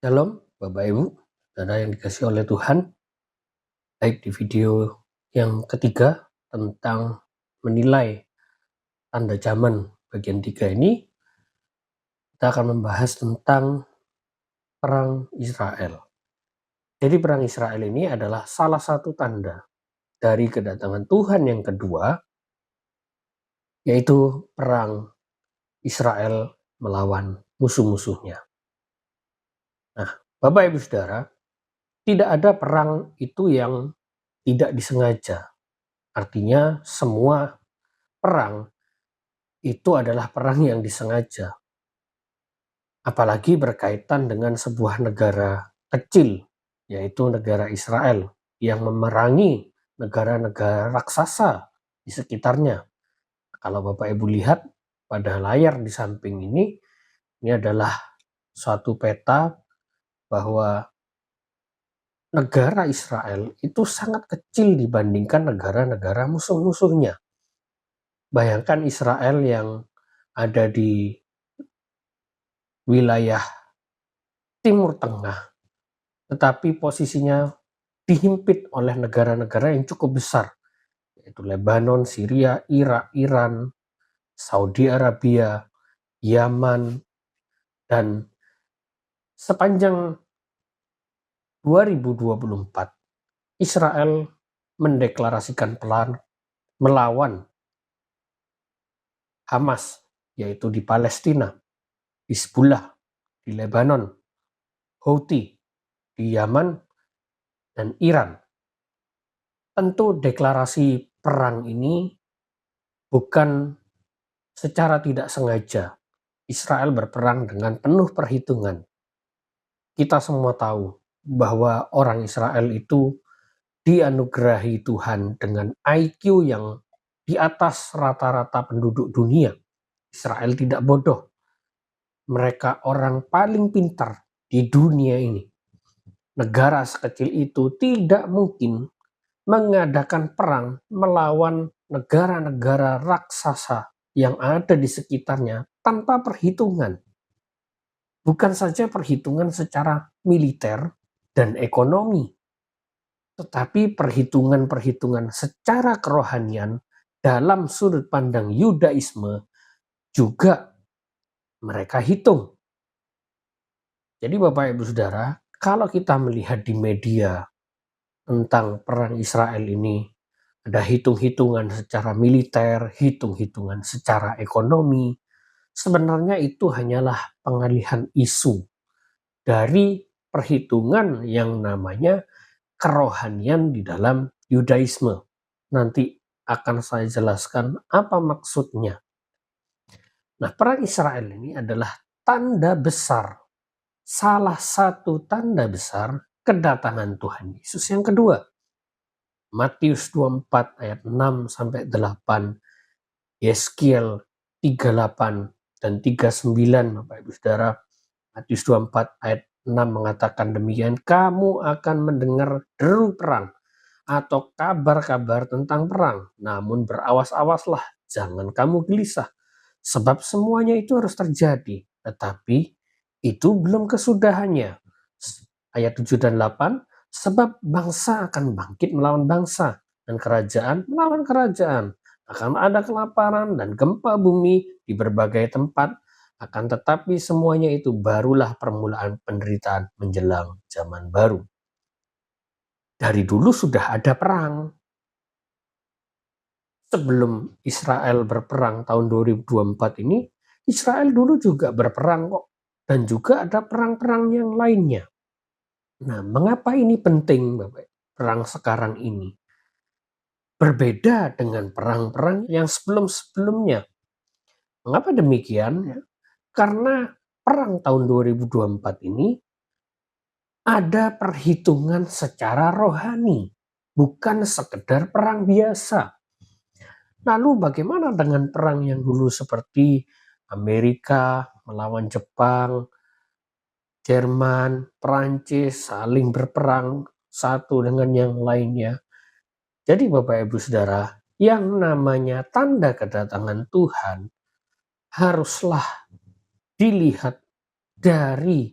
Shalom, Bapak Ibu, saudara yang dikasihi oleh Tuhan. Baik, di video yang ketiga tentang menilai tanda zaman bagian 3 ini, kita akan membahas tentang perang Israel. Jadi perang Israel ini adalah salah satu tanda dari kedatangan Tuhan yang kedua, yaitu perang Israel melawan musuh-musuhnya. Nah, Bapak Ibu Saudara, tidak ada perang itu yang tidak disengaja. Artinya semua perang itu adalah perang yang disengaja. Apalagi berkaitan dengan sebuah negara kecil, yaitu negara Israel, yang memerangi negara-negara raksasa di sekitarnya. Kalau Bapak Ibu lihat pada layar di samping ini adalah suatu peta bahwa negara Israel itu sangat kecil dibandingkan negara-negara musuh-musuhnya. Bayangkan Israel yang ada di wilayah Timur Tengah, tetapi posisinya dihimpit oleh negara-negara yang cukup besar, yaitu Lebanon, Syria, Irak, Iran, Saudi Arabia, Yaman, dan sepanjang 2024, Israel mendeklarasikan pelan melawan Hamas, yaitu di Palestina, Hizbullah di Lebanon, Houthi di Yaman, dan Iran. Tentu deklarasi perang ini bukan secara tidak sengaja. Israel berperang dengan penuh perhitungan. Kita semua tahu bahwa orang Israel itu dianugerahi Tuhan dengan IQ yang di atas rata-rata penduduk dunia. Israel tidak bodoh. Mereka orang paling pintar di dunia ini. Negara sekecil itu tidak mungkin mengadakan perang melawan negara-negara raksasa yang ada di sekitarnya tanpa perhitungan. Bukan saja perhitungan secara militer dan ekonomi, tetapi perhitungan-perhitungan secara kerohanian dalam sudut pandang Yudaisme juga mereka hitung. Jadi Bapak Ibu Saudara, kalau kita melihat di media tentang perang Israel ini, ada hitung-hitungan secara militer, hitung-hitungan secara ekonomi. Sebenarnya itu hanyalah pengalihan isu dari perhitungan yang namanya kerohanian di dalam Yudaisme. Nanti akan saya jelaskan apa maksudnya. Nah, perang Israel ini adalah tanda besar, salah satu tanda besar kedatangan Tuhan Yesus yang kedua. Matius 24 ayat 6 sampai 8, Yeskiel 38 dan 39, Bapak Ibu Saudara. Matius 24 ayat 6 mengatakan demikian, kamu akan mendengar deru perang atau kabar-kabar tentang perang, namun berawas-awaslah, jangan kamu gelisah, sebab semuanya itu harus terjadi, tetapi itu belum kesudahannya. Ayat 7 dan 8, sebab bangsa akan bangkit melawan bangsa, dan kerajaan melawan kerajaan. Akan ada kelaparan dan gempa bumi di berbagai tempat, akan tetapi semuanya itu barulah permulaan penderitaan menjelang zaman baru. Dari dulu sudah ada perang. Sebelum Israel berperang tahun 2024 ini, Israel dulu juga berperang kok. Dan juga ada perang-perang yang lainnya. Nah, mengapa ini penting, Bapak? Perang sekarang ini berbeda dengan perang-perang yang sebelum-sebelumnya. Mengapa demikian? Karena perang tahun 2024 ini ada perhitungan secara rohani, bukan sekedar perang biasa. Lalu bagaimana dengan perang yang dulu seperti Amerika melawan Jepang, Jerman, Perancis saling berperang satu dengan yang lainnya. Jadi Bapak Ibu Saudara, yang namanya tanda kedatangan Tuhan haruslah dilihat dari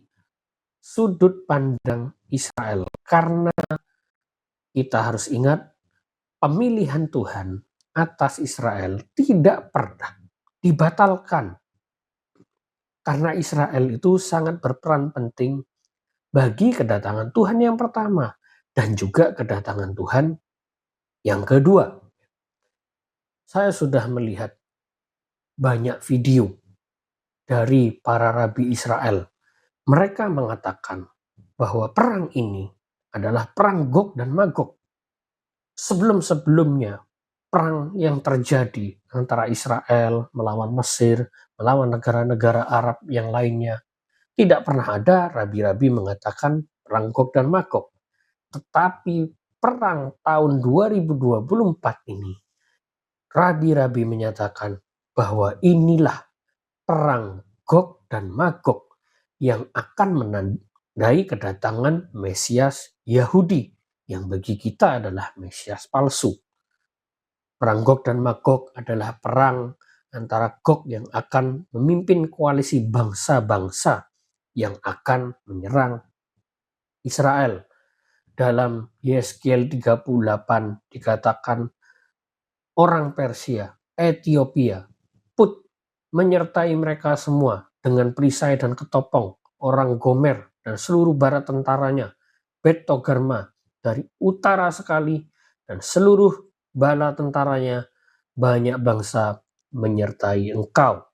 sudut pandang Israel. Karena kita harus ingat pemilihan Tuhan atas Israel tidak pernah dibatalkan. Karena Israel itu sangat berperan penting bagi kedatangan Tuhan yang pertama dan juga kedatangan Tuhan yang kedua. Saya sudah melihat banyak video dari para rabi Israel. Mereka mengatakan bahwa perang ini adalah perang Gog dan Magog. Sebelum-sebelumnya, perang yang terjadi antara Israel melawan Mesir, melawan negara-negara Arab yang lainnya, tidak pernah ada rabi-rabi mengatakan perang Gog dan Magog. Tetapi perang tahun 2024 ini, rabi-rabi menyatakan bahwa inilah perang Gog dan Magog yang akan menandai kedatangan Mesias Yahudi yang bagi kita adalah Mesias palsu. Perang Gog dan Magog adalah perang antara Gog yang akan memimpin koalisi bangsa-bangsa yang akan menyerang Israel. Dalam Yeskiel 38 dikatakan orang Persia, Ethiopia, Put menyertai mereka semua dengan perisai dan ketopong, orang Gomer dan seluruh bala tentaranya, Bet Togarma dari utara sekali dan seluruh bala tentaranya, banyak bangsa menyertai engkau.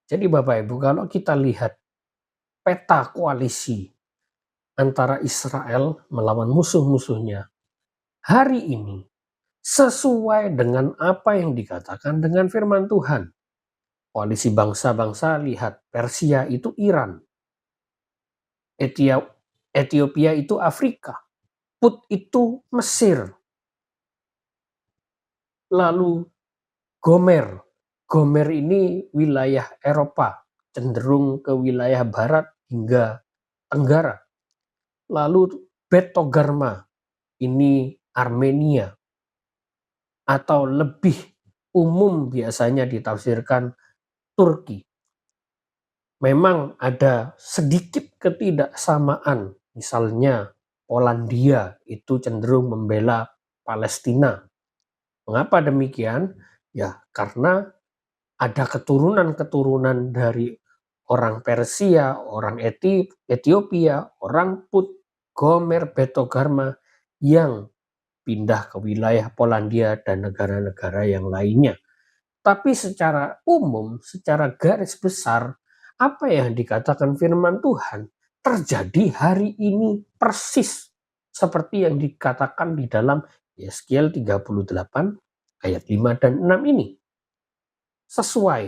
Jadi Bapak Ibu, kalau kita lihat peta koalisi antara Israel melawan musuh-musuhnya hari ini sesuai dengan apa yang dikatakan dengan firman Tuhan. Koalisi bangsa-bangsa, lihat, Persia itu Iran, Ethiopia itu Afrika, Put itu Mesir, lalu Gomer ini wilayah Eropa, cenderung ke wilayah barat hingga tenggara. Lalu Bet Togarma ini Armenia, atau lebih umum biasanya ditafsirkan Turki. Memang ada sedikit ketidaksamaan, misalnya Polandia itu cenderung membela Palestina. Mengapa demikian? Ya, karena ada keturunan-keturunan dari orang Persia, orang Ethiopia, orang Put, Gomer, Betogarma yang pindah ke wilayah Polandia dan negara-negara yang lainnya. Tapi secara umum, secara garis besar, apa yang dikatakan firman Tuhan terjadi hari ini persis seperti yang dikatakan di dalam Yeskiel 38 ayat 5 dan 6 ini. Sesuai,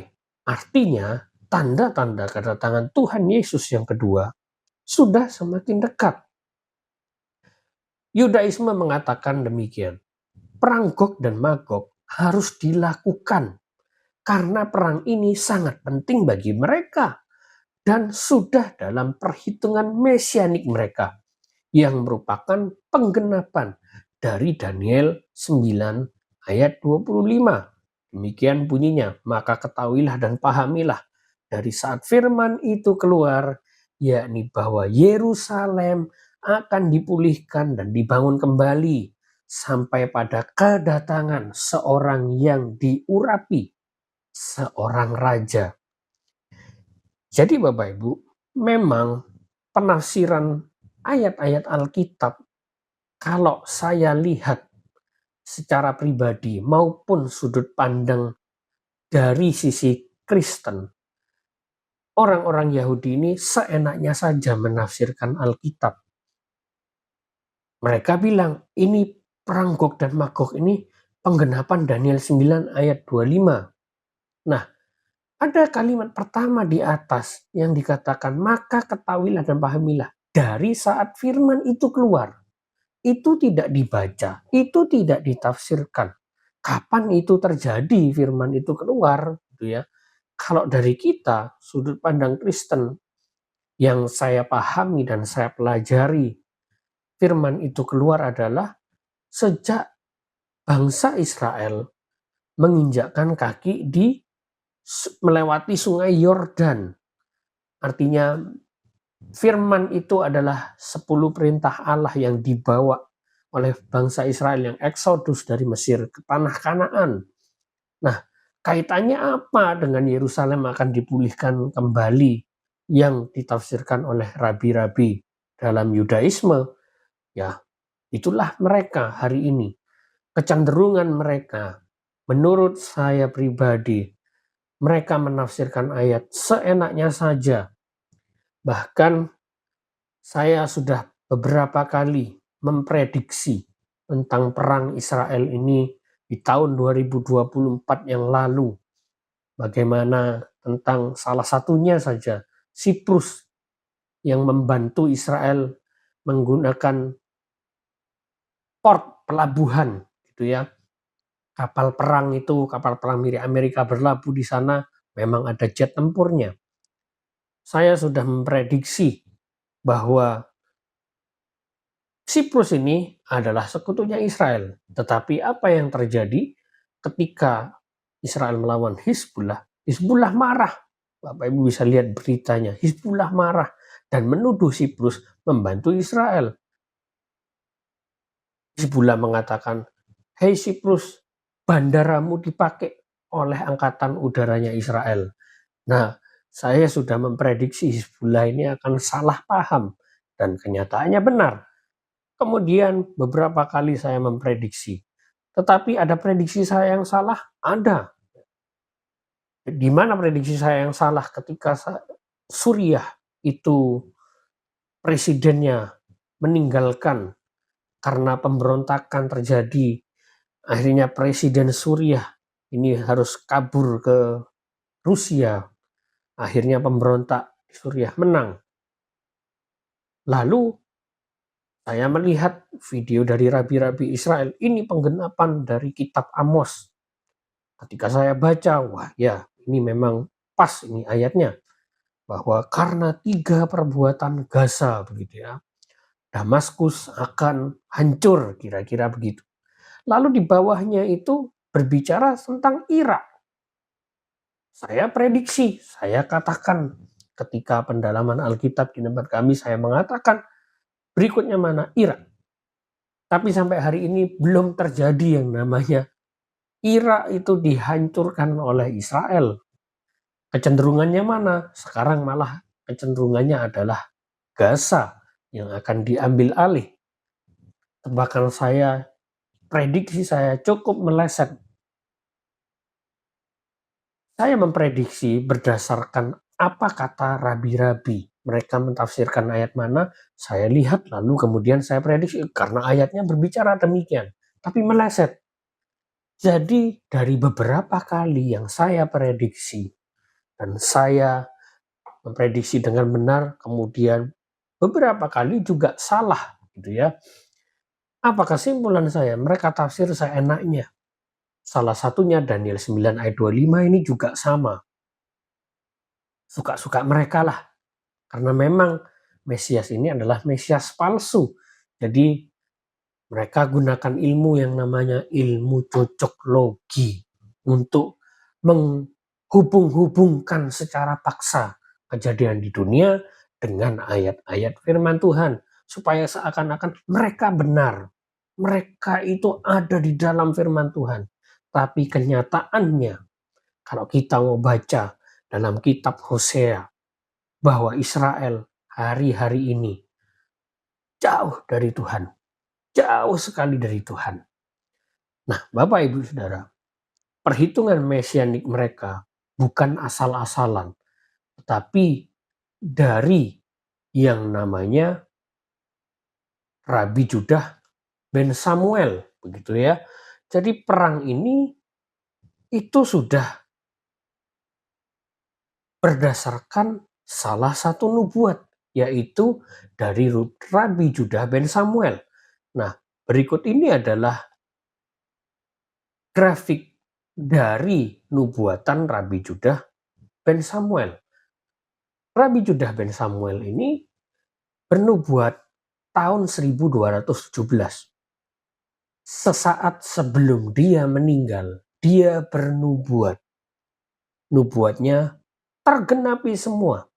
artinya tanda-tanda kedatangan Tuhan Yesus yang kedua sudah semakin dekat. Yudaisme mengatakan demikian, perang Gog dan Magog harus dilakukan karena perang ini sangat penting bagi mereka dan sudah dalam perhitungan mesianik mereka yang merupakan penggenapan dari Daniel 9 ayat 25. Demikian bunyinya, maka ketahuilah dan pahamilah dari saat firman itu keluar, yakni bahwa Yerusalem akan dipulihkan dan dibangun kembali sampai pada kedatangan seorang yang diurapi, seorang raja. Jadi Bapak Ibu, memang penafsiran ayat-ayat Alkitab, kalau saya lihat secara pribadi maupun sudut pandang dari sisi Kristen, orang-orang Yahudi ini seenaknya saja menafsirkan Alkitab. Mereka bilang, ini perang Gog dan Magog ini penggenapan Daniel 9 ayat 25. Nah, ada kalimat pertama di atas yang dikatakan, maka ketahuilah dan pahamilah. Dari saat firman itu keluar, itu tidak dibaca, itu tidak ditafsirkan. Kapan itu terjadi firman itu keluar, gitu ya. Kalau dari kita, sudut pandang Kristen, yang saya pahami dan saya pelajari, firman itu keluar adalah sejak bangsa Israel menginjakkan kaki melewati sungai Yordan. Artinya Firman itu adalah 10 perintah Allah yang dibawa oleh bangsa Israel yang eksodus dari Mesir ke tanah Kanaan. Nah, kaitannya apa dengan Yerusalem akan dipulihkan kembali yang ditafsirkan oleh rabi-rabi dalam Yudaisme? Ya, itulah mereka hari ini. Kecenderungan mereka, menurut saya pribadi, mereka menafsirkan ayat seenaknya saja. Bahkan saya sudah beberapa kali memprediksi tentang perang Israel ini di tahun 2024 yang lalu. Bagaimana tentang salah satunya saja Siprus yang membantu Israel menggunakan port pelabuhan gitu ya. Kapal perang itu, kapal perang milik Amerika berlabuh di sana, memang ada jet tempurnya. Saya sudah memprediksi bahwa Siprus ini adalah sekutunya Israel. Tetapi apa yang terjadi ketika Israel melawan Hizbullah? Hizbullah marah. Bapak Ibu bisa lihat beritanya. Hizbullah marah dan menuduh Siprus membantu Israel. Hizbullah mengatakan, "Hei Siprus, bandaramu dipakai oleh angkatan udaranya Israel." Nah, saya sudah memprediksi Hizbullah ini akan salah paham dan kenyataannya benar. Kemudian beberapa kali saya memprediksi. Tetapi ada prediksi saya yang salah? Ada. Di mana prediksi saya yang salah ketika Suriah itu presidennya meninggalkan karena pemberontakan terjadi. Akhirnya presiden Suriah ini harus kabur ke Rusia. Akhirnya pemberontak di Suriah menang. Lalu saya melihat video dari rabi-rabi Israel. Ini penggenapan dari kitab Amos. Ketika saya baca, wah ya ini memang pas ini ayatnya. Bahwa karena 3 perbuatan Gaza begitu ya. Damaskus akan hancur, kira-kira begitu. Lalu di bawahnya itu berbicara tentang Irak. Saya prediksi, saya katakan ketika pendalaman Alkitab di tempat kami, saya mengatakan berikutnya mana? Irak. Tapi sampai hari ini belum terjadi yang namanya Irak itu dihancurkan oleh Israel. Kecenderungannya mana? Sekarang malah kecenderungannya adalah Gaza yang akan diambil alih. Tebakan saya, prediksi saya cukup meleset. Saya memprediksi berdasarkan apa kata rabi-rabi. Mereka mentafsirkan ayat mana, saya lihat lalu kemudian saya prediksi karena ayatnya berbicara demikian. Tapi meleset. Jadi dari beberapa kali yang saya prediksi dan saya memprediksi dengan benar, kemudian beberapa kali juga salah gitu ya. Apa kesimpulan saya? Mereka tafsir seenaknya. Salah satunya Daniel 9 ayat 25 ini juga sama. Suka-suka mereka lah. Karena memang Mesias ini adalah Mesias palsu. Jadi mereka gunakan ilmu yang namanya ilmu cocok logi untuk menghubung-hubungkan secara paksa kejadian di dunia dengan ayat-ayat firman Tuhan. Supaya seakan-akan mereka benar. Mereka itu ada di dalam firman Tuhan. Tapi kenyataannya, kalau kita mau baca dalam kitab Hosea, bahwa Israel hari-hari ini jauh dari Tuhan. Jauh sekali dari Tuhan. Nah, Bapak Ibu Saudara, perhitungan mesianik mereka bukan asal-asalan, tetapi dari yang namanya Rabi Judah ben Samuel, begitu ya. Jadi perang ini itu sudah berdasarkan salah satu nubuat, yaitu dari Rabi Judah ben Samuel. Nah, berikut ini adalah grafik dari nubuatan Rabi Judah ben Samuel. Rabi Judah ben Samuel ini bernubuat tahun 1217. Sesaat sebelum dia meninggal, dia bernubuat. Nubuatnya tergenapi semua.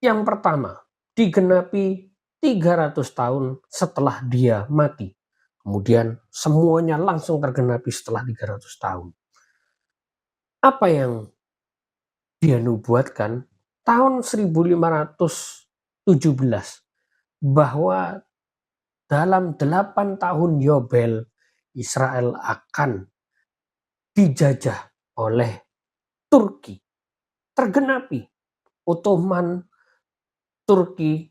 Yang pertama, digenapi 300 tahun setelah dia mati. Kemudian semuanya langsung tergenapi setelah 300 tahun. Apa yang dia nubuatkan tahun 1517 bahwa dalam 8 tahun Yobel Israel akan dijajah oleh Turki. Tergenapi. Ottoman Turki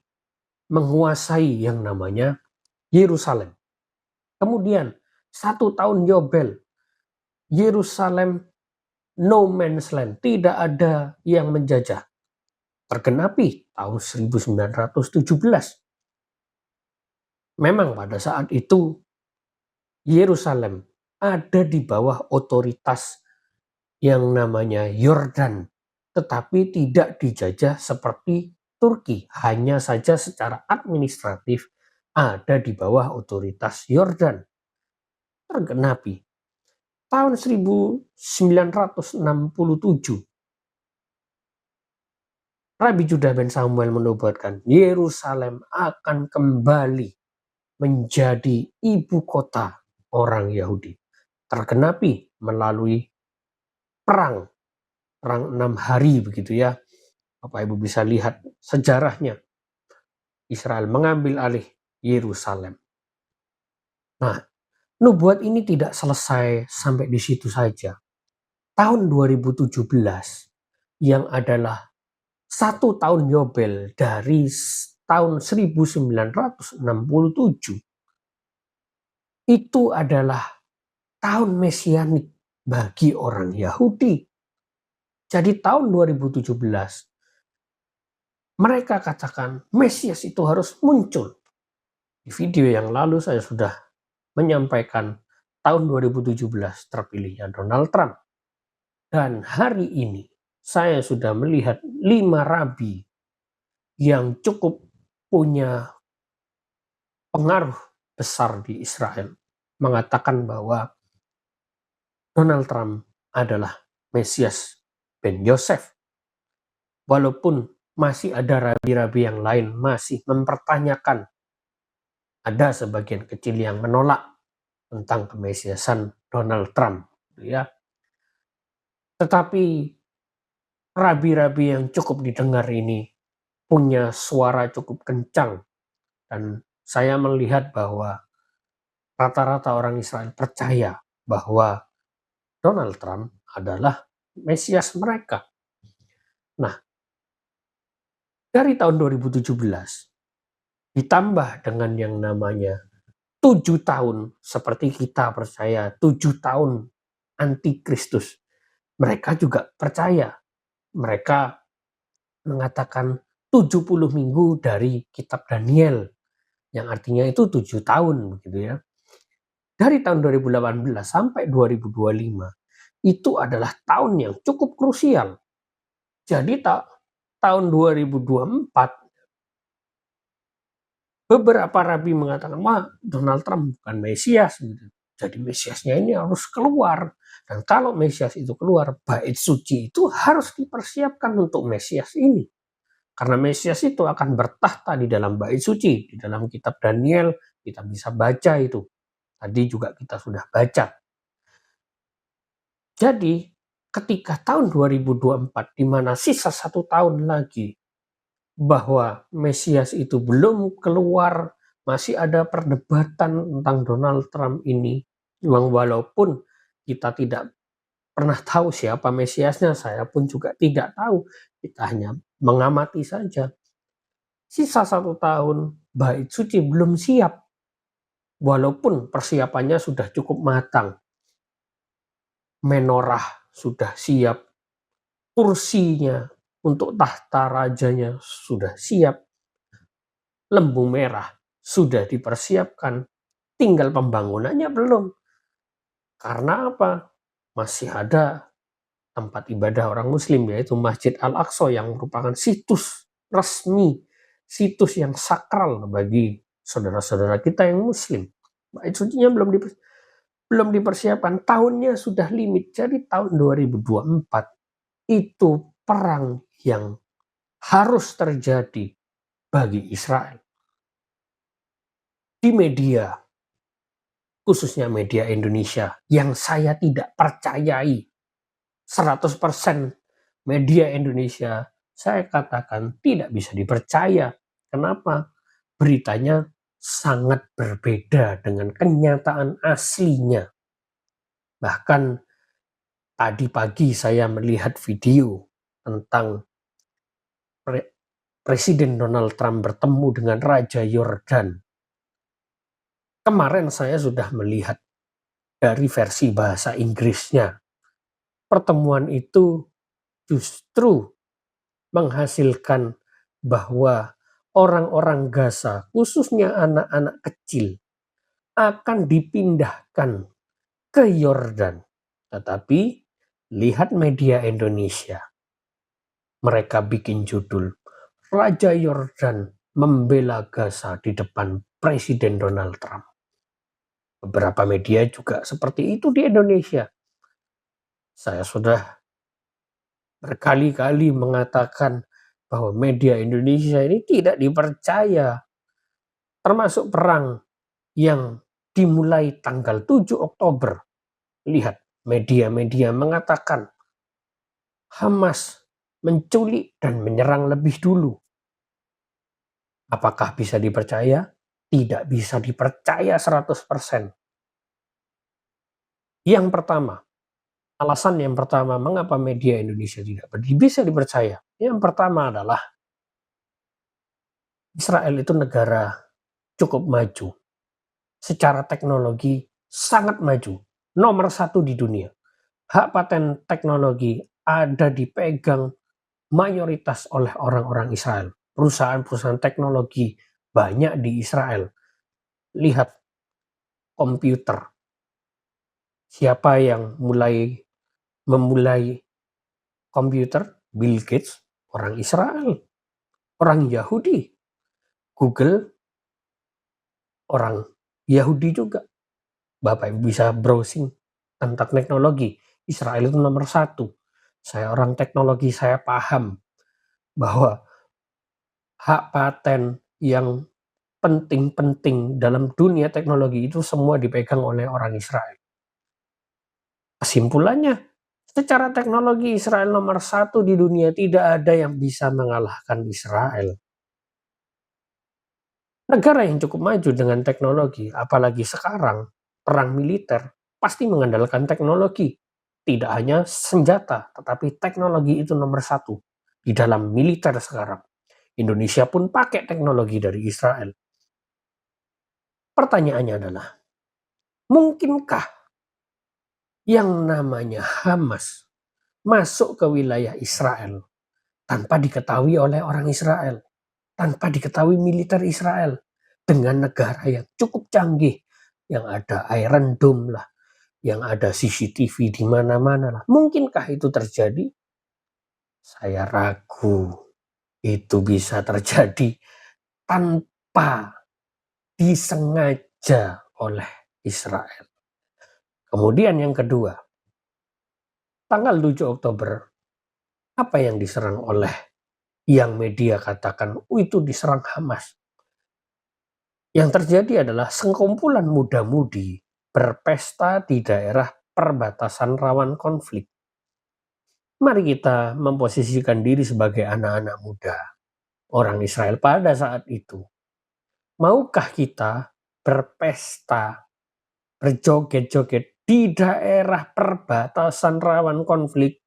menguasai yang namanya Yerusalem. Kemudian 1 tahun Yobel, Yerusalem no man's land, tidak ada yang menjajah. Tergenapi tahun 1917. Memang pada saat itu Yerusalem ada di bawah otoritas yang namanya Yordan, tetapi tidak dijajah seperti Turki, hanya saja secara administratif ada di bawah otoritas Yordan. Tergenapi tahun 1967, Rabi Judah ben Samuel menubuatkan Yerusalem akan kembali menjadi ibu kota orang Yahudi. Tergenapi melalui perang 6 hari begitu ya. Bapak Ibu bisa lihat sejarahnya. Israel mengambil alih Yerusalem. Nah, nubuat ini tidak selesai sampai di situ saja. Tahun 2017 yang adalah 1 tahun Yobel dari tahun 1967 itu adalah tahun mesianik bagi orang Yahudi. Jadi tahun 2017 mereka katakan Mesias itu harus muncul. Di video yang lalu saya sudah menyampaikan tahun 2017 terpilihnya Donald Trump. Dan hari ini saya sudah melihat 5 rabi yang cukup punya pengaruh besar di Israel mengatakan bahwa Donald Trump adalah Mesias ben Yosef. Walaupun masih ada rabi-rabi yang lain masih mempertanyakan, ada sebagian kecil yang menolak tentang kemesiasan Donald Trump, ya. Tetapi rabi-rabi yang cukup didengar ini punya suara cukup kencang, dan saya melihat bahwa rata-rata orang Israel percaya bahwa Donald Trump adalah Mesias mereka. Nah, dari tahun 2017 ditambah dengan yang namanya 7 tahun seperti kita percaya 7 tahun antikristus. Mereka juga percaya. Mereka mengatakan 70 minggu dari kitab Daniel, yang artinya itu 7 tahun begitu ya. Dari tahun 2018 sampai 2025 itu adalah tahun yang cukup krusial. Jadi tahun 2024 beberapa rabi mengatakan, wah Donald Trump bukan Mesias gitu. Jadi Mesiasnya ini harus keluar. Dan kalau Mesias itu keluar, bait suci itu harus dipersiapkan untuk Mesias ini. Karena Mesias itu akan bertahta di dalam bait suci, di dalam kitab Daniel, kita bisa baca itu. Tadi juga kita sudah baca. Jadi ketika tahun 2024, di mana sisa 1 tahun lagi, bahwa Mesias itu belum keluar, masih ada perdebatan tentang Donald Trump ini. Walaupun kita tidak pernah tahu siapa Mesiasnya, saya pun juga tidak tahu. Kita hanya mengamati saja. Sisa 1 tahun, bait suci belum siap. Walaupun persiapannya sudah cukup matang. Menorah sudah siap. Kursinya untuk tahta rajanya sudah siap. Lembu merah sudah dipersiapkan. Tinggal pembangunannya belum. Karena apa? Masih ada tempat ibadah orang muslim, yaitu Masjid Al-Aqsa, yang merupakan situs resmi, situs yang sakral bagi saudara-saudara kita yang muslim. Bait sucinya belum dipersiapkan, tahunnya sudah limit. Jadi tahun 2024 itu perang yang harus terjadi bagi Israel. Di media, khususnya media Indonesia, yang saya tidak percayai 100% media Indonesia, saya katakan tidak bisa dipercaya. Kenapa? Beritanya sangat berbeda dengan kenyataan aslinya. Bahkan tadi pagi saya melihat video tentang Presiden Donald Trump bertemu dengan Raja Yordan. Kemarin saya sudah melihat dari versi bahasa Inggrisnya. Pertemuan itu justru menghasilkan bahwa orang-orang Gaza, khususnya anak-anak kecil, akan dipindahkan ke Yordan. Tetapi lihat media Indonesia, mereka bikin judul Raja Yordan membela Gaza di depan Presiden Donald Trump. Beberapa media juga seperti itu di Indonesia. Saya sudah berkali-kali mengatakan bahwa media Indonesia ini tidak dipercaya. Termasuk perang yang dimulai tanggal 7 Oktober. Lihat, media-media mengatakan Hamas menculik dan menyerang lebih dulu. Apakah bisa dipercaya? Tidak bisa dipercaya 100%. Yang pertama, alasan yang pertama mengapa media Indonesia tidak bisa dipercaya. Yang pertama adalah Israel itu negara cukup maju. Secara teknologi sangat maju. Nomor 1 di dunia. Hak paten teknologi ada dipegang mayoritas oleh orang-orang Israel. Perusahaan-perusahaan teknologi banyak di Israel. Lihat komputer. Siapa yang memulai komputer? Bill Gates, orang Israel. Orang Yahudi. Google, orang Yahudi juga. Bapak Ibu bisa browsing tentang teknologi. Israel itu nomor 1. Saya orang teknologi, saya paham bahwa hak paten yang penting-penting dalam dunia teknologi itu semua dipegang oleh orang Israel. Kesimpulannya, secara teknologi Israel nomor 1 di dunia, tidak ada yang bisa mengalahkan Israel. Negara yang cukup maju dengan teknologi, apalagi sekarang, perang militer, pasti mengandalkan teknologi. Tidak hanya senjata, tetapi teknologi itu nomor 1 di dalam militer sekarang. Indonesia pun pakai teknologi dari Israel. Pertanyaannya adalah, mungkinkah yang namanya Hamas masuk ke wilayah Israel tanpa diketahui oleh orang Israel, tanpa diketahui militer Israel, dengan negara yang cukup canggih, yang ada Iron Dome lah, yang ada CCTV di mana-mana lah. Mungkinkah itu terjadi? Saya ragu itu bisa terjadi tanpa disengaja oleh Israel. Kemudian yang kedua, tanggal 7 Oktober, apa yang diserang oleh yang media katakan itu diserang Hamas? Yang terjadi adalah sekumpulan muda-mudi berpesta di daerah perbatasan rawan konflik. Mari kita memposisikan diri sebagai anak-anak muda, orang Israel pada saat itu. Maukah kita berpesta, berjoget-joget di daerah perbatasan rawan konflik?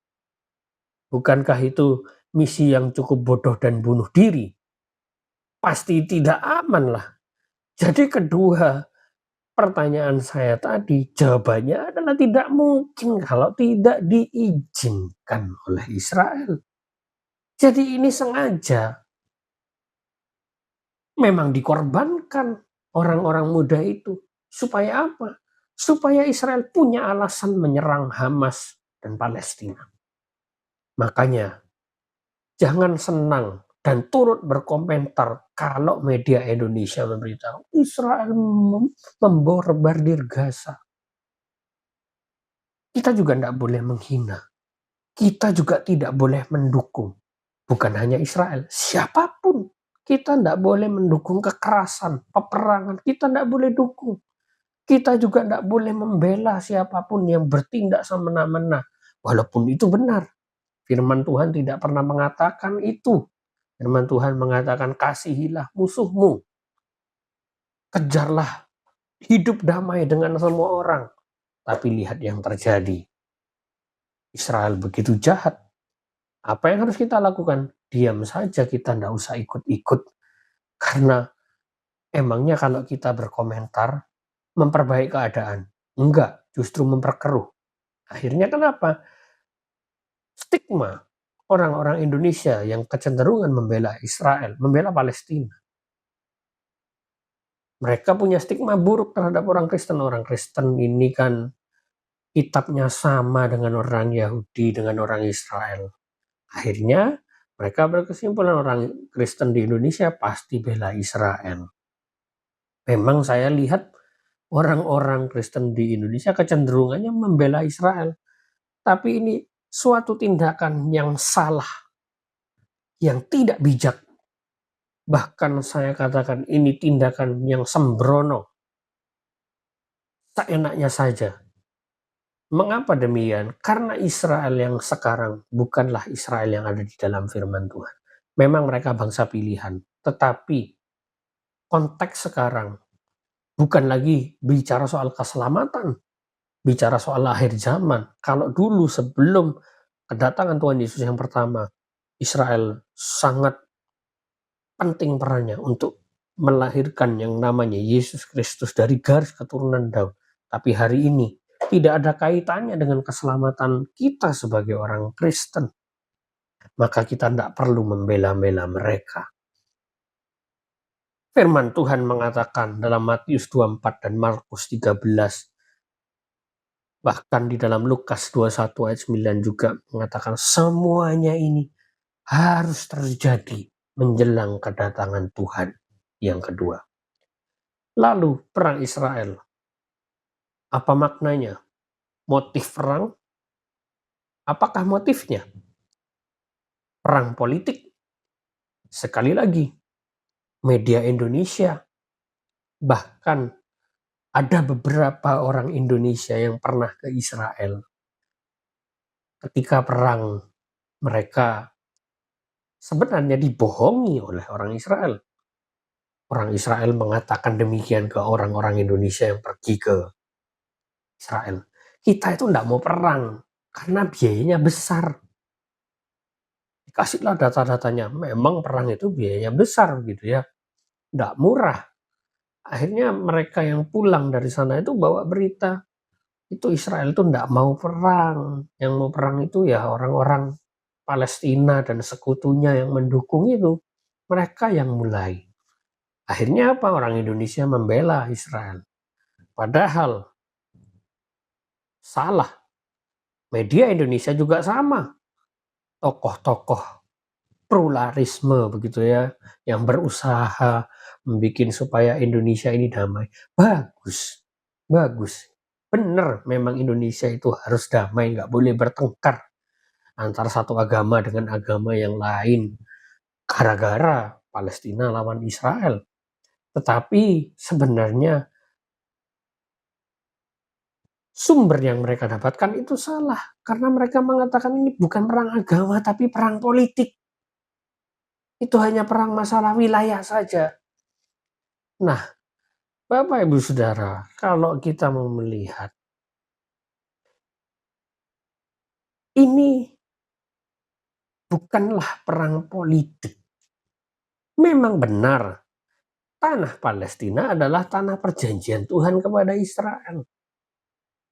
Bukankah itu misi yang cukup bodoh dan bunuh diri? Pasti tidak aman lah. Jadi kedua, pertanyaan saya tadi, jawabannya adalah tidak mungkin kalau tidak diizinkan oleh Israel. Jadi ini sengaja. Memang dikorbankan orang-orang muda itu. Supaya apa? Supaya Israel punya alasan menyerang Hamas dan Palestina. Makanya jangan senang dan turut berkomentar kalau media Indonesia memberitahu Israel membombardir Gaza. Kita juga tidak boleh menghina. Kita juga tidak boleh mendukung. Bukan hanya Israel, siapapun. Kita tidak boleh mendukung kekerasan, peperangan, kita tidak boleh dukung. Kita juga tidak boleh membela siapapun yang bertindak semena-mena. Walaupun itu benar. Firman Tuhan tidak pernah mengatakan itu. Firman Tuhan mengatakan kasihilah musuhmu. Kejarlah hidup damai dengan semua orang. Tapi lihat yang terjadi. Israel begitu jahat. Apa yang harus kita lakukan? Diam saja, kita tidak usah ikut-ikut. Karena emangnya kalau kita berkomentar, memperbaiki keadaan? Enggak, justru memperkeruh. Akhirnya kenapa? Stigma orang-orang Indonesia yang kecenderungan membela Israel, membela Palestina. Mereka punya stigma buruk terhadap orang Kristen. Orang Kristen ini kan kitabnya sama dengan orang Yahudi, dengan orang Israel. Akhirnya mereka berkesimpulan orang Kristen di Indonesia pasti bela Israel. Memang saya lihat orang-orang Kristen di Indonesia kecenderungannya membela Israel. Tapi ini suatu tindakan yang salah, yang tidak bijak. Bahkan saya katakan ini tindakan yang sembrono. Seenaknya saja. Mengapa demikian? Karena Israel yang sekarang bukanlah Israel yang ada di dalam firman Tuhan. Memang mereka bangsa pilihan. Tetapi konteks sekarang bukan lagi bicara soal keselamatan. Bicara soal akhir zaman. Kalau dulu sebelum kedatangan Tuhan Yesus yang pertama, Israel sangat penting perannya untuk melahirkan yang namanya Yesus Kristus dari garis keturunan Daud. Tapi hari ini tidak ada kaitannya dengan keselamatan kita sebagai orang Kristen. Maka kita tidak perlu membela-bela mereka. Firman Tuhan mengatakan dalam Matius 24 dan Markus 13, bahkan di dalam Lukas 21 ayat 9 juga mengatakan semuanya ini harus terjadi menjelang kedatangan Tuhan yang kedua. Lalu perang Israel, apa maknanya? Motif perang? Apakah motifnya? Perang politik? Sekali lagi, media Indonesia, bahkan ada beberapa orang Indonesia yang pernah ke Israel. Ketika perang, mereka sebenarnya dibohongi oleh orang Israel. Orang Israel mengatakan demikian ke orang-orang Indonesia yang pergi ke Israel. Kita itu tidak mau perang karena biayanya besar. Dikasihlah data-datanya. Memang perang itu biayanya besar gitu ya. Tidak murah. Akhirnya mereka yang pulang dari sana itu bawa berita. Itu Israel itu tidak mau perang. Yang mau perang itu ya orang-orang Palestina dan sekutunya yang mendukung itu. Mereka yang mulai. Akhirnya apa? Orang Indonesia membela Israel. Padahal salah. Media Indonesia juga sama. Tokoh-tokoh pluralisme begitu ya, yang berusaha membuat supaya Indonesia ini damai. Bagus, bagus. Benar, memang Indonesia itu harus damai, nggak boleh bertengkar antara satu agama dengan agama yang lain. Gara-gara Palestina lawan Israel. Tetapi sebenarnya sumber yang mereka dapatkan itu salah. Karena mereka mengatakan ini bukan perang agama, tapi perang politik. Itu hanya perang masalah wilayah saja. Nah, Bapak Ibu Saudara, kalau kita mau melihat ini bukanlah perang politik. Memang benar, tanah Palestina adalah tanah perjanjian Tuhan kepada Israel.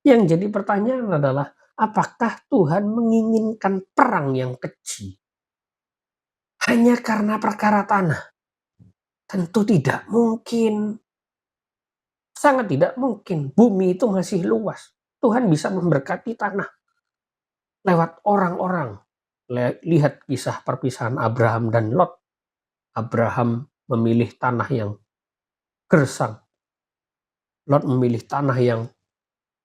Yang jadi pertanyaan adalah, apakah Tuhan menginginkan perang yang keji hanya karena perkara tanah? Tentu tidak mungkin. Sangat tidak mungkin. Bumi itu masih luas. Tuhan bisa memberkati tanah lewat orang-orang. Lihat kisah perpisahan Abraham dan Lot. Abraham memilih tanah yang gersang. Lot memilih tanah yang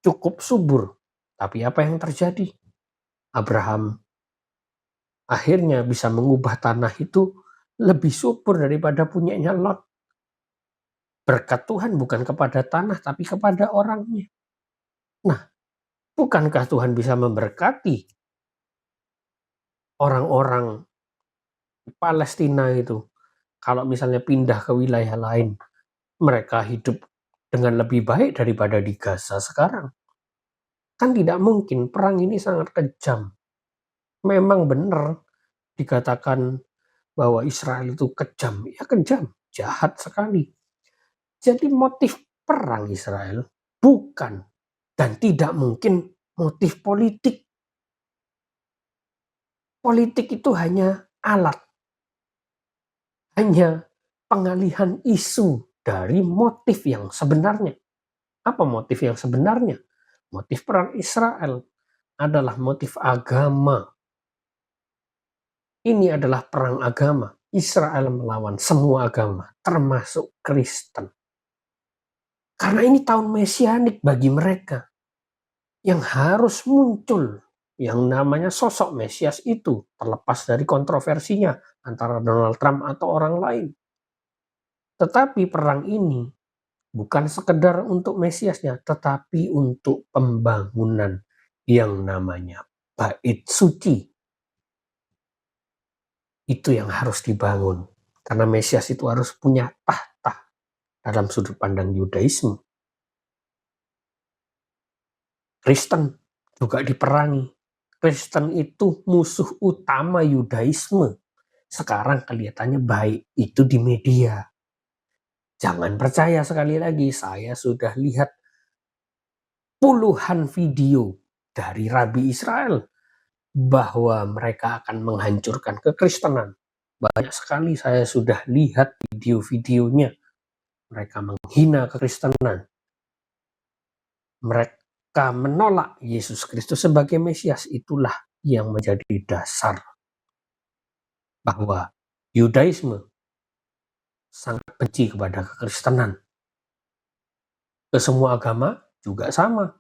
cukup subur. Tapi apa yang terjadi? Abraham akhirnya bisa mengubah tanah itu lebih subur daripada punyanya Lot. Berkat Tuhan bukan kepada tanah tapi kepada orangnya. Nah, bukankah Tuhan bisa memberkati orang-orang Palestina itu kalau misalnya pindah ke wilayah lain, mereka hidup dengan lebih baik daripada di Gaza sekarang? Kan tidak mungkin, perang ini sangat kejam. Memang benar dikatakan bahwa Israel itu kejam, ya kejam, jahat sekali. Jadi motif perang Israel bukan dan tidak mungkin motif politik. Politik itu hanya alat, hanya pengalihan isu dari motif yang sebenarnya. Apa motif yang sebenarnya? Motif perang Israel adalah motif agama. Ini adalah perang agama. Israel melawan semua agama, termasuk Kristen. Karena ini tahun mesianik bagi mereka yang harus muncul yang namanya sosok Mesias itu, terlepas dari kontroversinya antara Donald Trump atau orang lain. Tetapi perang ini bukan sekedar untuk Mesiasnya, tetapi untuk pembangunan yang namanya bait suci. Itu yang harus dibangun. Karena Mesias itu harus punya tahta dalam sudut pandang Yudaisme. Kristen juga diperangi. Kristen itu musuh utama Yudaisme. Sekarang kelihatannya baik itu di media. Jangan percaya, sekali lagi, saya sudah lihat puluhan video dari Rabi Israel bahwa mereka akan menghancurkan kekristenan. Banyak sekali saya sudah lihat video-videonya. Mereka menghina kekristenan. Mereka menolak Yesus Kristus sebagai Mesias. Itulah yang menjadi dasar bahwa Yudaisme sangat benci kepada kekristenan. Ke semua agama juga sama.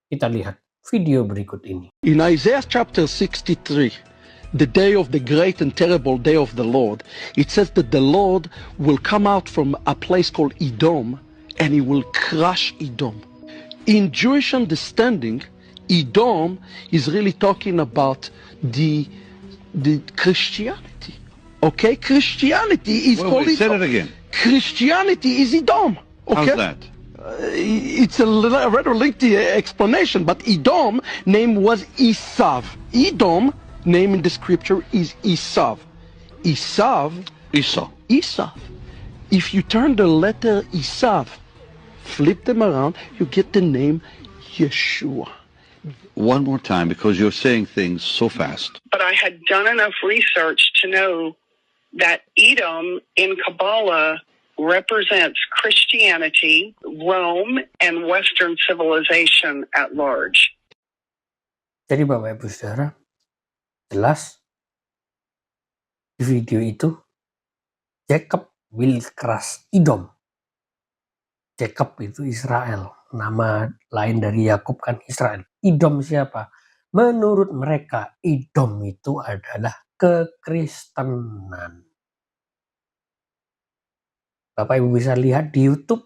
Kita lihat video berikut ini. In Isaiah chapter 63, the day of the great and terrible day of the Lord, it says that the Lord will come out from a place called Edom and he will crush Edom. In Jewish understanding, Edom is really talking about the Christianity. Okay, Christianity is called Say Edom. it again. Christianity is Edom. Okay? How's that? It's a rather lengthy explanation, but Edom name was Esav. Edom name in the scripture is Esav. Esau. If you turn the letter Esav, flip them around, you get the name Yeshua. One more time, because you're saying things so fast. But I had done enough research to know that Edom in Kabbalah represents Christianity, Rome, and Western civilization at large. Jadi Bapak Ibu Saudara, jelas di video itu Jacob will crush Edom. Jacob itu Israel, nama lain dari Yakub kan Israel. Edom siapa? Menurut mereka Edom itu adalah kekristenan. Bapak Ibu bisa lihat di YouTube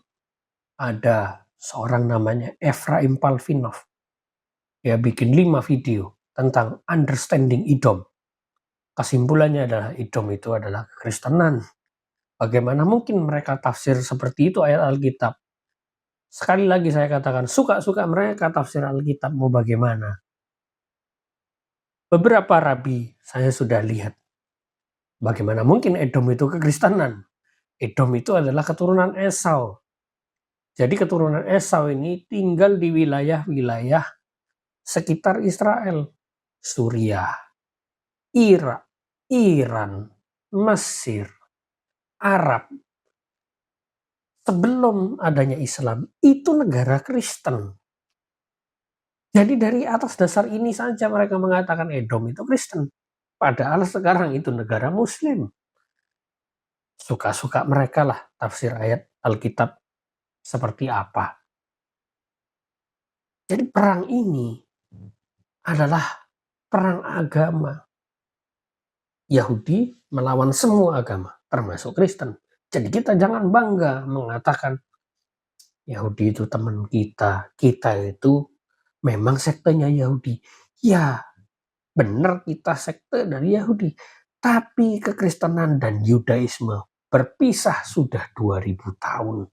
ada seorang namanya Ephraim Palvinov. Dia bikin 5 video tentang understanding Edom. Kesimpulannya adalah Edom itu adalah kekristenan. Bagaimana mungkin mereka tafsir seperti itu ayat Alkitab? Sekali lagi saya katakan, suka-suka mereka tafsir Alkitab mau bagaimana. Beberapa rabi saya sudah lihat. Bagaimana mungkin Edom itu kekristenan? Edom itu adalah keturunan Esau. Jadi keturunan Esau ini tinggal di wilayah-wilayah sekitar Israel. Suriah, Irak, Iran, Mesir, Arab. Sebelum adanya Islam, itu negara Kristen. Jadi dari atas dasar ini saja mereka mengatakan Edom itu Kristen. Padahal sekarang itu negara Muslim. Suka-suka mereka lah tafsir ayat Alkitab seperti apa. Jadi perang ini adalah perang agama. Yahudi melawan semua agama, termasuk Kristen. Jadi kita jangan bangga mengatakan Yahudi itu teman kita, kita itu memang sektenya Yahudi. Ya, benar kita sekte dari Yahudi. Tapi kekristenan dan Yudaisme berpisah sudah 2000 tahun.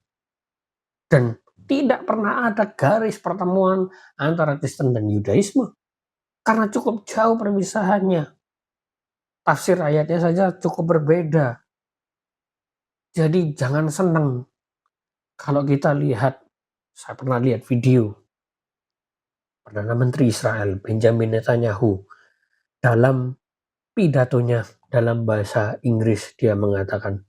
Dan tidak pernah ada garis pertemuan antara Kristen dan Yudaisme. Karena cukup jauh perpisahannya. Tafsir ayatnya saja cukup berbeda. Jadi jangan senang kalau kita lihat, saya pernah lihat video Perdana Menteri Israel Benjamin Netanyahu dalam pidatonya dalam bahasa Inggris dia mengatakan,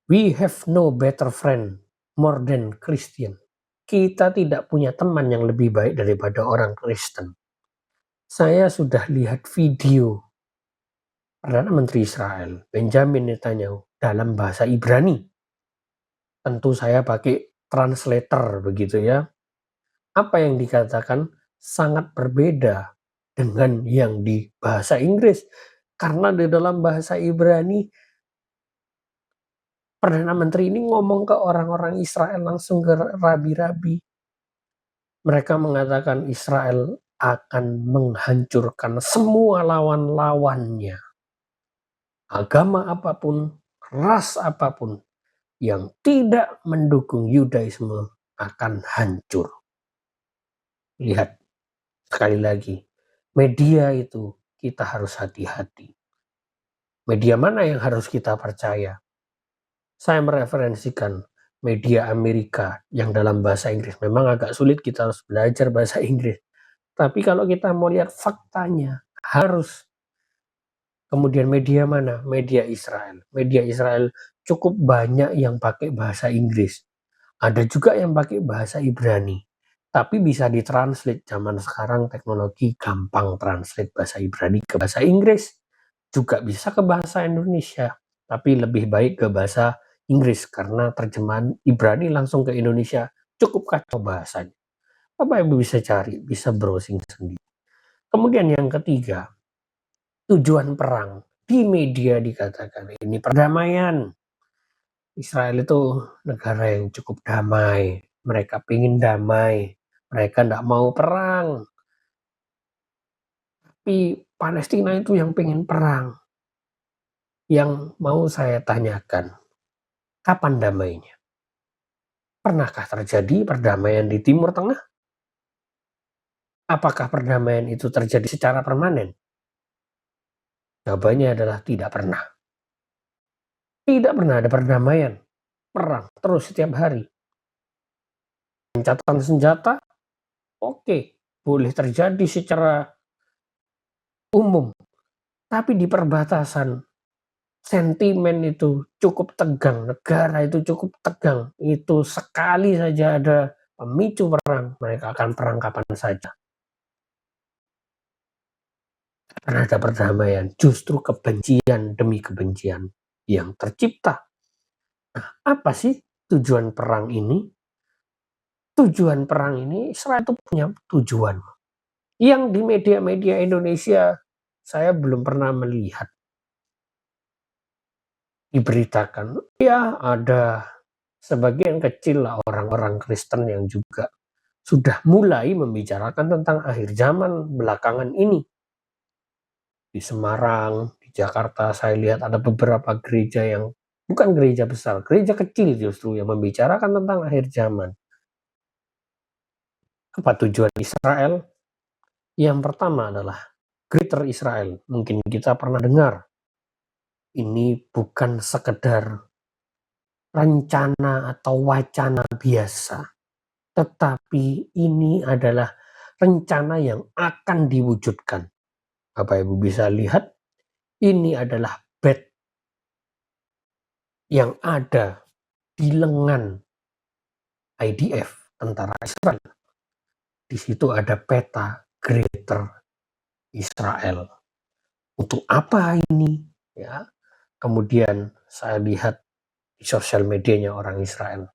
"We have no better friend more than Christian." Kita tidak punya teman yang lebih baik daripada orang Kristen. Saya sudah lihat video Perdana Menteri Israel Benjamin Netanyahu dalam bahasa Ibrani. Tentu saya pakai translator begitu ya. Apa yang dikatakan sangat berbeda dengan yang di bahasa Inggris. Karena di dalam bahasa Ibrani, Perdana Menteri ini ngomong ke orang-orang Israel langsung ke rabi-rabi. Mereka mengatakan Israel akan menghancurkan semua lawan-lawannya. Agama apapun, ras apapun yang tidak mendukung Yudaisme akan hancur. Lihat, sekali lagi, media itu kita harus hati-hati. Media mana yang harus kita percaya? Saya mereferensikan media Amerika yang dalam bahasa Inggris. Memang agak sulit, kita harus belajar bahasa Inggris. Tapi kalau kita mau lihat faktanya, harus. Kemudian media mana? Media Israel. Media Israel cukup banyak yang pakai bahasa Inggris. Ada juga yang pakai bahasa Ibrani. Tapi bisa ditranslate. Zaman sekarang teknologi gampang translate bahasa Ibrani ke bahasa Inggris. Juga bisa ke bahasa Indonesia. Tapi lebih baik ke bahasa Inggris. Karena terjemahan Ibrani langsung ke Indonesia cukup kacau bahasanya. Bapak Ibu bisa cari, bisa browsing sendiri. Kemudian yang ketiga, tujuan perang. Di media dikatakan ini perdamaian. Israel itu negara yang cukup damai. Mereka ingin damai. Mereka tidak mau perang. Tapi Palestina itu yang pengen perang. Yang mau saya tanyakan, kapan damainya? Pernahkah terjadi perdamaian di Timur Tengah? Apakah perdamaian itu terjadi secara permanen? Jawabannya adalah tidak pernah. Tidak pernah ada perdamaian. Perang terus setiap hari. Gencatan senjata, oke, boleh terjadi secara umum. Tapi di perbatasan, sentimen itu cukup tegang. Negara itu cukup tegang. Itu sekali saja ada pemicu perang, mereka akan perang kapan saja. Karena ada perdamaian, justru kebencian demi kebencian yang tercipta. Nah, apa sih tujuan perang ini? Tujuan perang ini, Israel itu punya tujuan. Yang di media-media Indonesia, saya belum pernah melihat diberitakan. Ya, ada sebagian kecil lah orang-orang Kristen yang juga sudah mulai membicarakan tentang akhir zaman belakangan ini. Di Semarang, di Jakarta, saya lihat ada beberapa gereja yang bukan gereja besar, gereja kecil justru yang membicarakan tentang akhir zaman. Apa tujuan Israel? Yang pertama adalah Greater Israel. Mungkin kita pernah dengar. Ini bukan sekedar rencana atau wacana biasa, tetapi ini adalah rencana yang akan diwujudkan. Bapak Ibu bisa lihat, ini adalah bed yang ada di lengan IDF, tentara Israel. Di situ ada peta Greater Israel. Untuk apa ini? Ya. Kemudian saya lihat di sosial medianya orang Israel.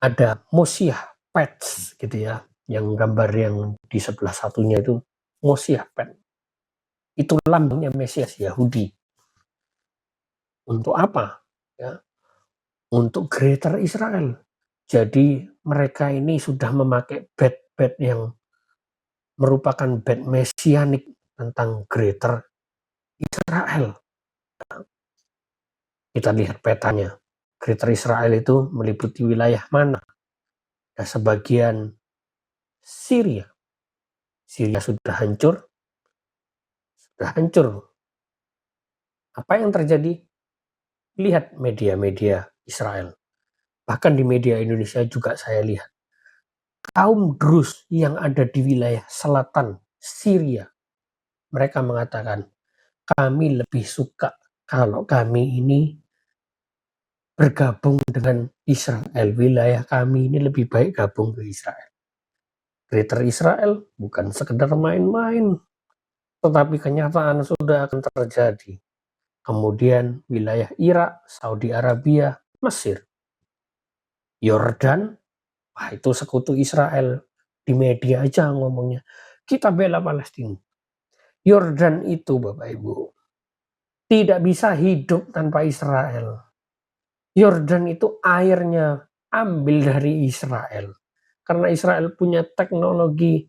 Ada Mosiah Pets gitu ya. Yang gambar yang di sebelah satunya itu Mosiah Pet. Itu lambangnya Mesias Yahudi. Untuk apa? Ya, untuk Greater Israel. Jadi mereka ini sudah memakai bed yang merupakan bed mesianik tentang Greater Israel. Kita lihat petanya. Greater Israel itu meliputi wilayah mana? Ya, sebagian Syria. Syria sudah hancur. Apa yang terjadi? Lihat media-media Israel. Bahkan di media Indonesia juga saya lihat. Kaum Druze yang ada di wilayah selatan Syria. Mereka mengatakan, kami lebih suka kalau kami ini bergabung dengan Israel. Wilayah kami ini lebih baik gabung ke Israel. Greater Israel bukan sekedar main-main, tetapi kenyataan sudah akan terjadi. Kemudian wilayah Irak, Saudi Arabia, Mesir, Yordan, wah itu sekutu Israel. Di media aja ngomongnya, kita bela Palestina. Yordan itu Bapak Ibu, tidak bisa hidup tanpa Israel. Yordan itu airnya ambil dari Israel. Karena Israel punya teknologi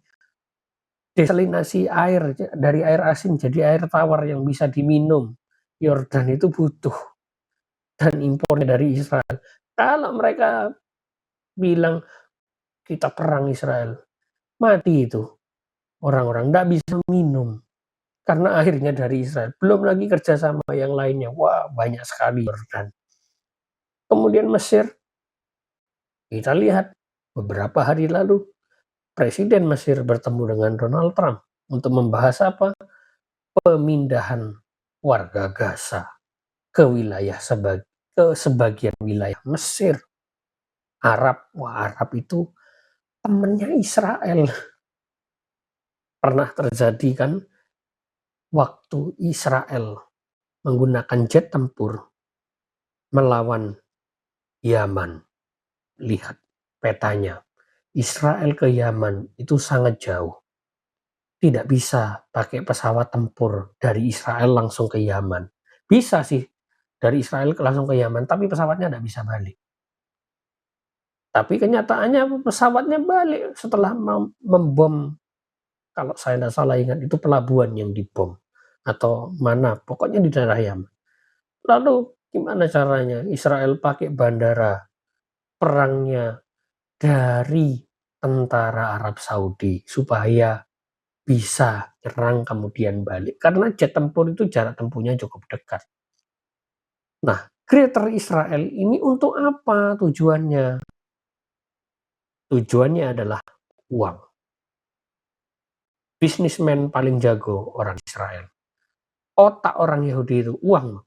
desalinasi air dari air asin jadi air tawar yang bisa diminum. Yordan itu butuh dan impornya dari Israel. Kalau mereka bilang kita perang Israel, mati itu orang-orang, nggak bisa minum karena akhirnya dari Israel. Belum lagi kerjasama yang lainnya, wah banyak sekali Yordan. Kemudian Mesir, kita lihat beberapa hari lalu Presiden Mesir bertemu dengan Donald Trump untuk membahas apa? Pemindahan warga Gaza ke wilayah ke sebagian wilayah Mesir. Arab itu temannya Israel. Pernah terjadi kan waktu Israel menggunakan jet tempur melawan Yaman. Lihat petanya. Israel ke Yaman itu sangat jauh. Tidak bisa pakai pesawat tempur dari Israel langsung ke Yaman. Bisa sih dari Israel langsung ke Yaman, tapi pesawatnya tidak bisa balik. Tapi kenyataannya pesawatnya balik setelah membom. Kalau saya tidak salah ingat itu pelabuhan yang dibom atau mana, pokoknya di daerah Yaman. Lalu gimana caranya Israel pakai bandara perangnya dari tentara Arab Saudi supaya bisa nyerang kemudian balik. Karena jet tempur itu jarak tempuhnya cukup dekat. Nah, Greater Israel ini untuk apa tujuannya? Tujuannya adalah uang. Bisnismen paling jago orang Israel. Otak orang Yahudi itu uang.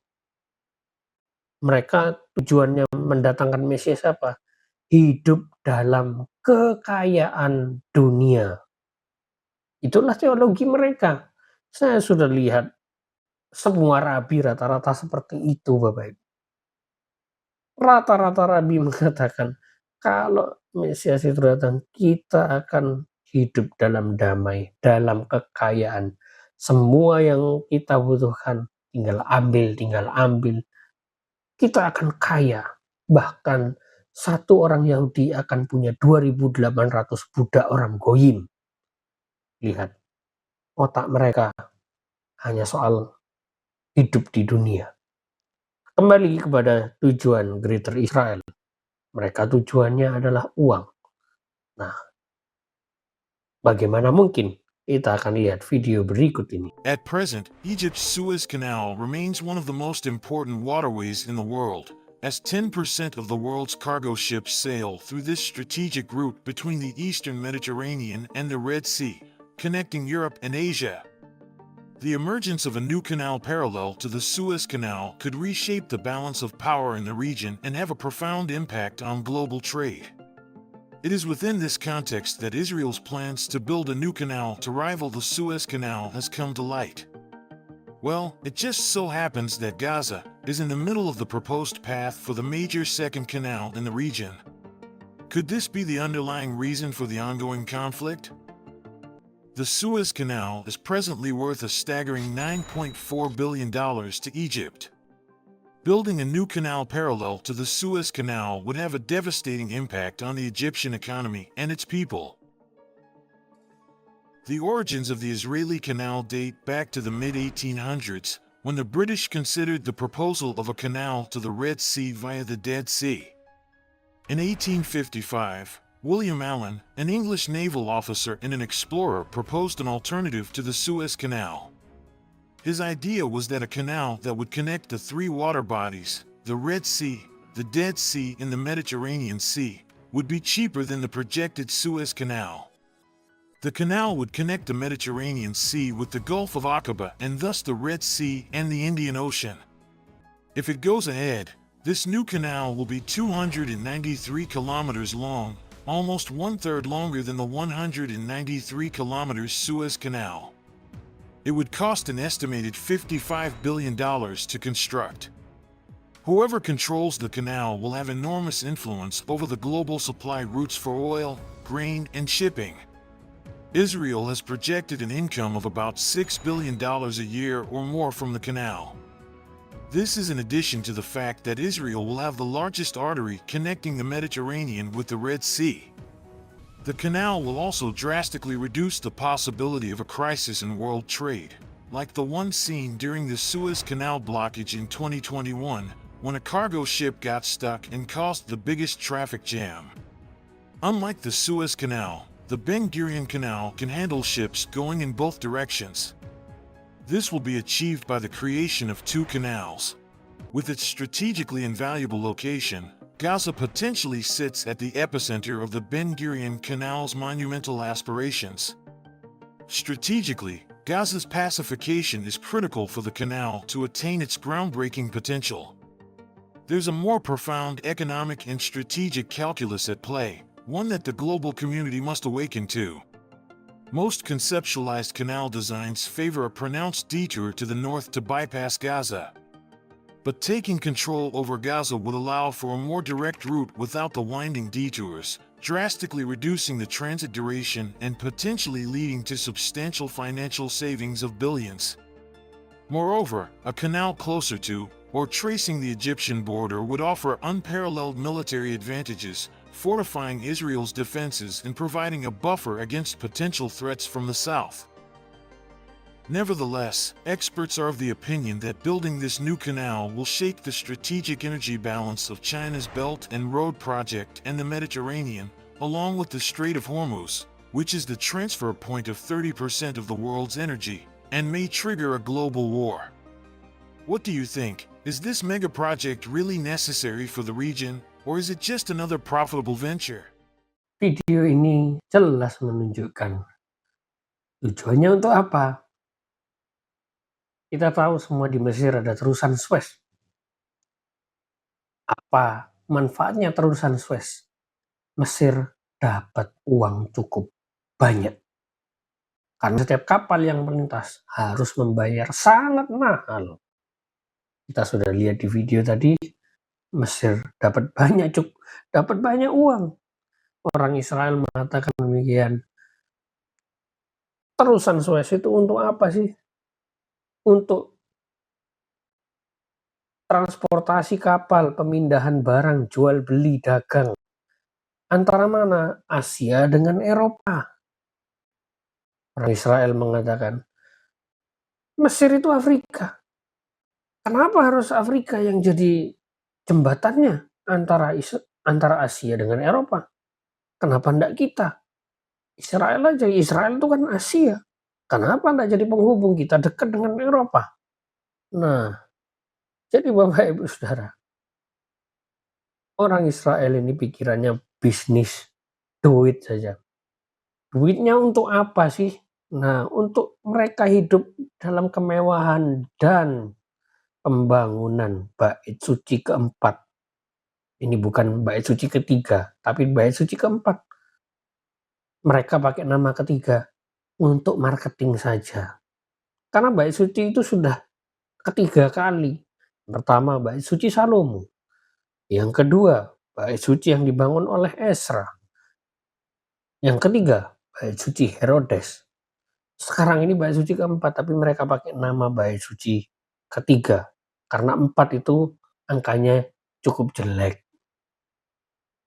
Mereka tujuannya mendatangkan Mesias apa? Hidup dalam kekayaan dunia. Itulah teologi mereka. Saya sudah lihat semua rabi rata-rata seperti itu Bapak Ibu. Rata-rata rabi mengatakan kalau Mesias itu datang kita akan hidup dalam damai, dalam kekayaan. Semua yang kita butuhkan tinggal ambil. Kita akan kaya. Bahkan satu orang Yahudi akan punya 2.800 budak orang Goyim. Lihat, otak mereka hanya soal hidup di dunia. Kembali kepada tujuan Greater Israel. Mereka tujuannya adalah uang. Nah, bagaimana mungkin? Kita akan lihat video berikut ini. At present, Egypt's Suez Canal remains one of the most important waterways in the world, as 10% of the world's cargo ships sail through this strategic route between the eastern Mediterranean and the Red Sea, connecting Europe and Asia. The emergence of a new canal parallel to the Suez Canal could reshape the balance of power in the region and have a profound impact on global trade. It is within this context that Israel's plans to build a new canal to rival the Suez Canal has come to light. Well, it just so happens that Gaza is in the middle of the proposed path for the major second canal in the region. Could this be the underlying reason for the ongoing conflict? The Suez Canal is presently worth a staggering $9.4 billion to Egypt. Building a new canal parallel to the Suez Canal would have a devastating impact on the Egyptian economy and its people. The origins of the Israeli Canal date back to the mid-1800s, when the British considered the proposal of a canal to the Red Sea via the Dead Sea. In 1855, William Allen, an English naval officer and an explorer, proposed an alternative to the Suez Canal. His idea was that a canal that would connect the three water bodies, the Red Sea, the Dead Sea, and the Mediterranean Sea, would be cheaper than the projected Suez Canal. The canal would connect the Mediterranean Sea with the Gulf of Aqaba and thus the Red Sea and the Indian Ocean. If it goes ahead, this new canal will be 293 kilometers long, almost one-third longer than the 193 kilometers Suez Canal. It would cost an estimated $55 billion to construct. Whoever controls the canal will have enormous influence over the global supply routes for oil, grain, and shipping. Israel has projected an income of about $6 billion a year or more from the canal. This is in addition to the fact that Israel will have the largest artery connecting the Mediterranean with the Red Sea. The canal will also drastically reduce the possibility of a crisis in world trade, like the one seen during the Suez Canal blockage in 2021, when a cargo ship got stuck and caused the biggest traffic jam. Unlike the Suez Canal, the Ben Gurion Canal can handle ships going in both directions. This will be achieved by the creation of two canals. With its strategically invaluable location, Gaza potentially sits at the epicenter of the Ben Gurion Canal's monumental aspirations. Strategically, Gaza's pacification is critical for the canal to attain its groundbreaking potential. There's a more profound economic and strategic calculus at play, one that the global community must awaken to. Most conceptualized canal designs favor a pronounced detour to the north to bypass Gaza. But taking control over Gaza would allow for a more direct route without the winding detours, drastically reducing the transit duration and potentially leading to substantial financial savings of billions. Moreover, a canal closer to, or tracing the Egyptian border would offer unparalleled military advantages, fortifying Israel's defenses and providing a buffer against potential threats from the south. Nevertheless, experts are of the opinion that building this new canal will shake the strategic energy balance of China's Belt and Road project and the Mediterranean, along with the Strait of Hormuz, which is the transfer point of 30% of the world's energy, and may trigger a global war. What do you think? Is this mega project really necessary for the region, or is it just another profitable venture? Video ini jelas menunjukkan tujuannya untuk apa. Kita tahu semua di Mesir ada terusan Suez. Apa manfaatnya terusan Suez? Mesir dapat uang cukup banyak. Karena setiap kapal yang melintas harus membayar sangat mahal. Kita sudah lihat di video tadi, Mesir dapat banyak uang. Orang Israel mengatakan demikian. Terusan Suez itu untuk apa sih? Untuk transportasi kapal, pemindahan barang, jual beli, dagang. Antara mana? Asia dengan Eropa. Orang Israel mengatakan, Mesir itu Afrika. Kenapa harus Afrika yang jadi jembatannya antara Asia dengan Eropa? Kenapa enggak kita? Israel aja, Israel itu kan Asia. Kenapa enggak jadi penghubung, kita dekat dengan Eropa? Nah, jadi Bapak Ibu Saudara, orang Israel ini pikirannya bisnis, duit saja. Duitnya untuk apa sih? Nah, untuk mereka hidup dalam kemewahan dan pembangunan bait suci keempat. Ini bukan bait suci ketiga, tapi bait suci keempat. Mereka pakai nama ketiga untuk marketing saja. Karena bait suci itu sudah ketiga kali. Pertama, bait suci Salomo. Yang kedua, bait suci yang dibangun oleh Ezra. Yang ketiga, bait suci Herodes. Sekarang ini bait suci keempat, tapi mereka pakai nama bait suci ketiga. Karena 4 itu angkanya cukup jelek.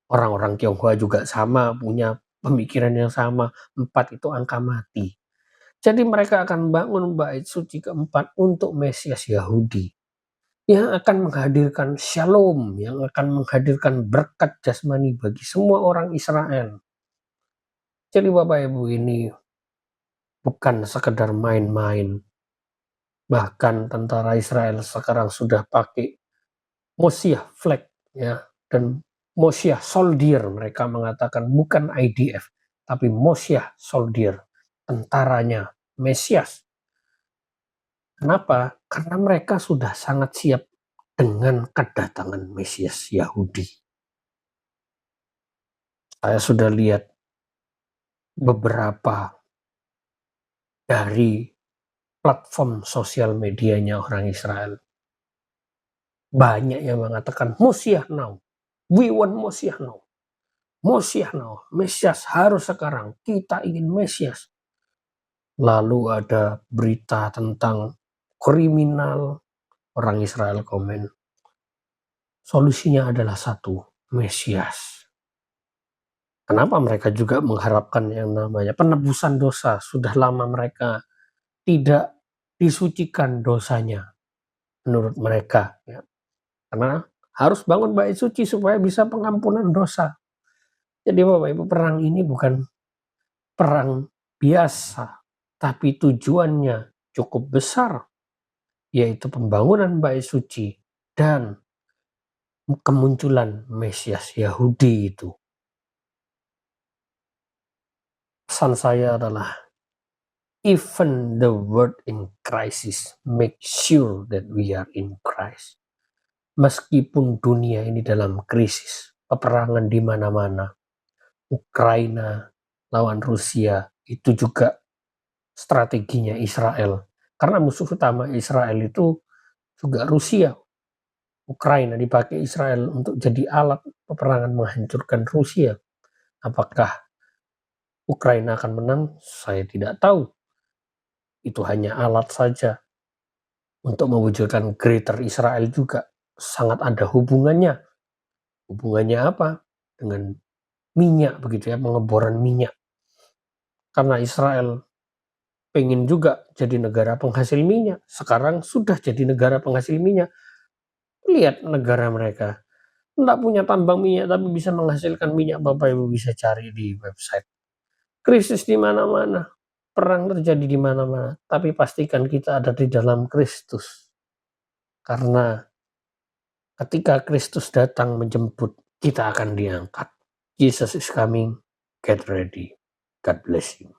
Orang-orang Tionghoa juga sama, punya pemikiran yang sama, 4 itu angka mati. Jadi mereka akan bangun bait suci keempat untuk Mesias Yahudi, yang akan menghadirkan shalom, yang akan menghadirkan berkat jasmani bagi semua orang Israel. Jadi Bapak Ibu, ini bukan sekedar main-main. Bahkan tentara Israel sekarang sudah pakai Moshiach flag, ya, dan Moshiach soldier. Mereka mengatakan bukan IDF, tapi Moshiach soldier, tentaranya Mesias. Kenapa? Karena mereka sudah sangat siap dengan kedatangan Mesias Yahudi. Saya sudah lihat beberapa dari platform sosial medianya orang Israel. Banyak yang mengatakan Moshiach now. We want Moshiach now. Moshiach now. Mesias harus sekarang. Kita ingin Mesias. Lalu ada berita tentang kriminal. Orang Israel komen. Solusinya adalah satu. Mesias. Kenapa mereka juga mengharapkan yang namanya penebusan dosa? Sudah lama mereka tidak disucikan dosanya menurut mereka. Ya. Karena harus bangun bait suci supaya bisa pengampunan dosa. Jadi Bapak Ibu, perang ini bukan perang biasa, tapi tujuannya cukup besar, yaitu pembangunan bait suci dan kemunculan Mesias Yahudi itu. Pesan saya adalah, even the world in crisis, make sure that we are in Christ. Meskipun dunia ini dalam krisis, peperangan di mana-mana, Ukraina lawan Rusia, itu juga strateginya Israel. Karena musuh utama Israel itu juga Rusia. Ukraina dipakai Israel untuk jadi alat peperangan menghancurkan Rusia. Apakah Ukraina akan menang? Saya tidak tahu. Itu hanya alat saja untuk mewujudkan Greater Israel juga. Sangat ada hubungannya. Hubungannya apa? Dengan minyak begitu ya, pengeboran minyak. Karena Israel pengen juga jadi negara penghasil minyak. Sekarang sudah jadi negara penghasil minyak. Lihat negara mereka. Tidak punya tambang minyak tapi bisa menghasilkan minyak. Bapak Ibu bisa cari di website. Krisis di mana-mana. Perang terjadi di mana-mana. Tapi pastikan kita ada di dalam Kristus. Karena ketika Kristus datang menjemput, kita akan diangkat. Jesus is coming. Get ready. God bless you.